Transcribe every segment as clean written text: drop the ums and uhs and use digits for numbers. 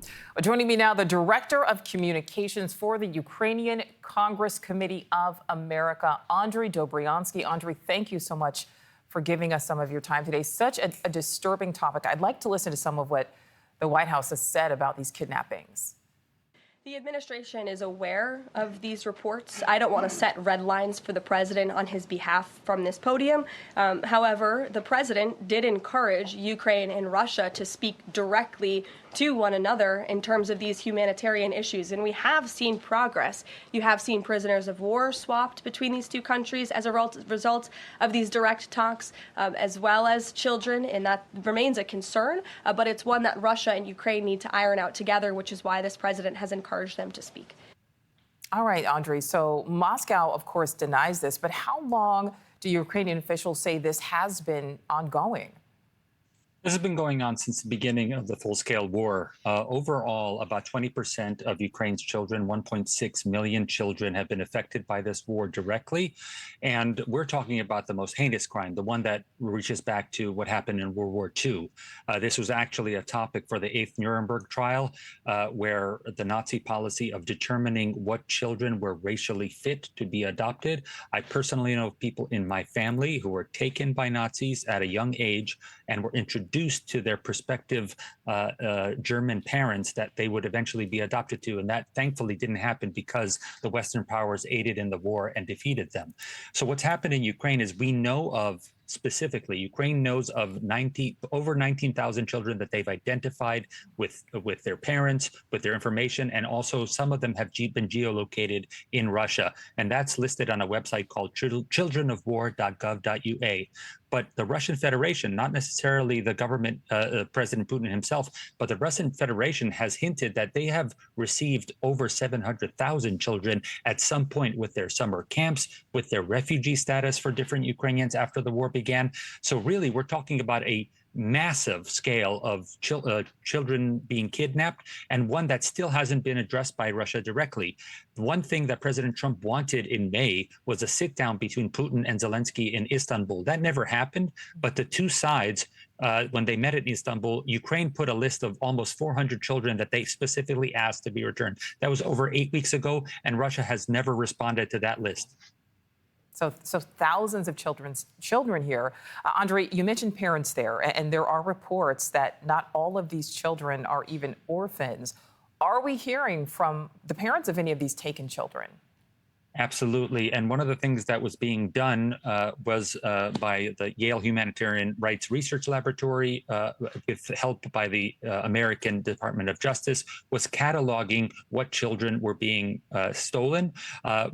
Well, joining me now, the Director of Communications for the Ukrainian Congress Committee of America, Andrij Dobriansky. Andrij, thank you so much for giving us some of your time today. Such a disturbing topic. I'd like to listen to some of what the White House has said about these kidnappings. The administration is aware of these reports. I don't want to set red lines for the president on his behalf from this podium. However, the president did encourage Ukraine and Russia to speak directly to one another in terms of these humanitarian issues. And we have seen progress. You have seen prisoners of war swapped between these two countries as a result of these direct talks, as well as children, and that remains a concern. But it's one that Russia and Ukraine need to iron out together, which is why this president has encouraged them to speak. All right, Andrij. So Moscow, of course, denies this. But how long do Ukrainian officials say this has been ongoing? This has been going on since the beginning of the full-scale war. Overall, about 20% of Ukraine's children, 1.6 million children, have been affected by this war directly. And we're talking about the most heinous crime, the one that reaches back to what happened in World War II. This was actually a topic for the 8th Nuremberg trial, where the Nazi policy of determining what children were racially fit to be adopted. I personally know people in my family who were taken by Nazis at a young age and were introduced to their prospective German parents that they would eventually be adopted to. And that thankfully didn't happen because the Western powers aided in the war and defeated them. So what's happened in Ukraine is we know of specifically, Ukraine knows of over 19,000 children that they've identified with their parents, with their information, and also some of them have been geolocated in Russia. And that's listed on a website called childrenofwar.gov.ua. But the Russian Federation, not necessarily the government, President Putin himself, but the Russian Federation has hinted that they have received over 700,000 children at some point with their summer camps, with their refugee status for different Ukrainians after the war began. So really, we're talking about a massive scale of children being kidnapped, and one that still hasn't been addressed by Russia directly. One thing that President Trump wanted in May was a sit down between Putin and Zelensky in Istanbul. That never happened, but the two sides, when they met in Istanbul, Ukraine put a list of almost 400 children that they specifically asked to be returned. That was over 8 weeks ago, and Russia has never responded to that list. So thousands of children here. Andrij, you mentioned parents there, and there are reports that not all of these children are even orphans. Are we hearing from the parents of any of these taken children? Absolutely. And one of the things that was being done was by the Yale Humanitarian Rights Research Laboratory, with help by the American Department of Justice, was cataloging what children were being stolen.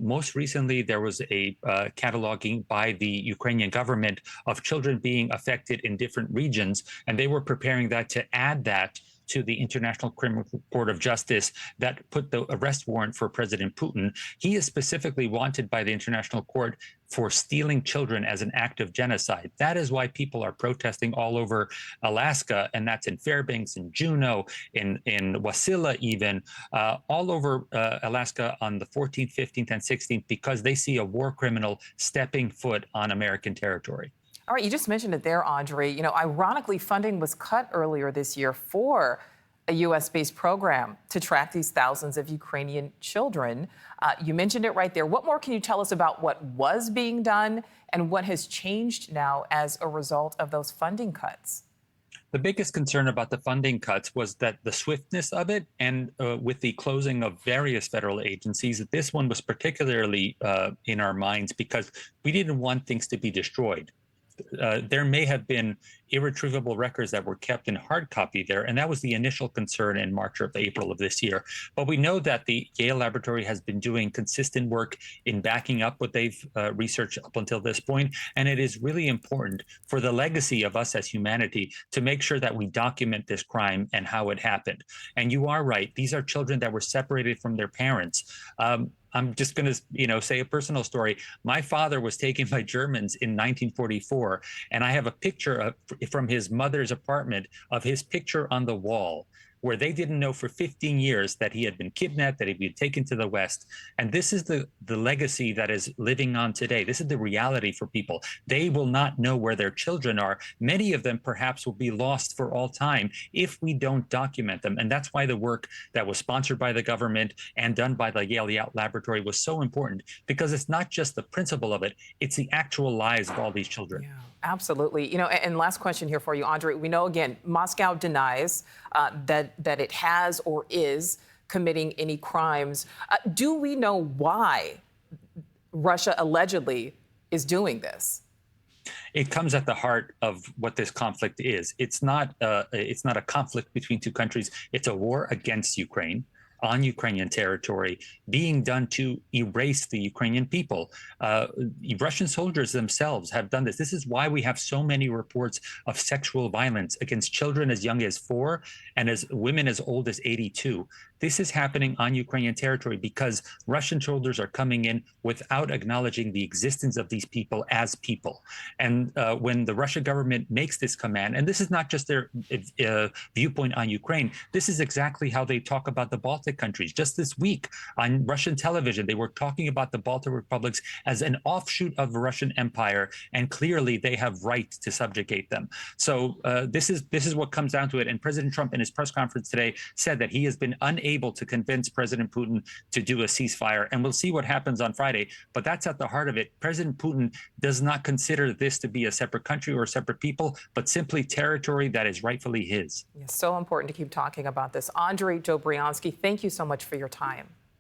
Most recently, there was a cataloging by the Ukrainian government of children being affected in different regions, and they were preparing that to add that to the International Criminal Court of Justice that put the arrest warrant for President Putin. He is specifically wanted by the International Court for stealing children as an act of genocide. That is why people are protesting all over Alaska, and that's in Fairbanks, in Juneau, in Wasilla even, all over Alaska on the 14th, 15th, and 16th, because they see a war criminal stepping foot on American territory. All right, you just mentioned it there, Andrij. You know, ironically, funding was cut earlier this year for a U.S.-based program to track these thousands of Ukrainian children. You mentioned it right there. What more can you tell us about what was being done and what has changed now as a result of those funding cuts? The biggest concern about the funding cuts was that the swiftness of it, and with the closing of various federal agencies, this one was particularly in our minds because we didn't want things to be destroyed. There may have been irretrievable records that were kept in hard copy there, and that was the initial concern in March or April of this year. But we know that the Yale Laboratory has been doing consistent work in backing up what they've researched up until this point, and it is really important for the legacy of us as humanity to make sure that we document this crime and how it happened. And you are right, these are children that were separated from their parents. I'm just going to, say a personal story. My father was taken by Germans in 1944, and I have a picture from his mother's apartment of his picture on the wall where they didn't know for 15 years that he had been kidnapped, that he'd been taken to the West. And this is the legacy that is living on today. This is the reality for people. They will not know where their children are. Many of them perhaps will be lost for all time if we don't document them. And that's why the work that was sponsored by the government and done by the Yale Laboratory was so important, because it's not just the principle of it, it's the actual lives of all these children. Yeah, absolutely. You know, and last question here for you, Andrij. We know, again, Moscow denies that it has or is committing any crimes. Do we know why Russia allegedly is doing this? It comes at the heart of what this conflict is. It's not a conflict between two countries. It's a war against Ukraine, on Ukrainian territory, being done to erase the Ukrainian people. Russian soldiers themselves have done this. This is why we have so many reports of sexual violence against children as young as 4 and as women as old as 82. This is happening on Ukrainian territory because Russian soldiers are coming in without acknowledging the existence of these people as people. And when the Russian government makes this command, and this is not just their viewpoint on Ukraine, this is exactly how they talk about the Baltic countries. Just this week on Russian television, they were talking about the Baltic republics as an offshoot of the Russian Empire, and clearly they have right to subjugate them. So this is what comes down to it. And President Trump in his press conference today said that he has been unable to convince President Putin to do a ceasefire, and we'll see what happens on Friday. But that's at the heart of it. President Putin does not consider this to be a separate country or a separate people, but simply territory that is rightfully his. It's so important to keep talking about this. Andrij Dobriansky, thank you so much for your time.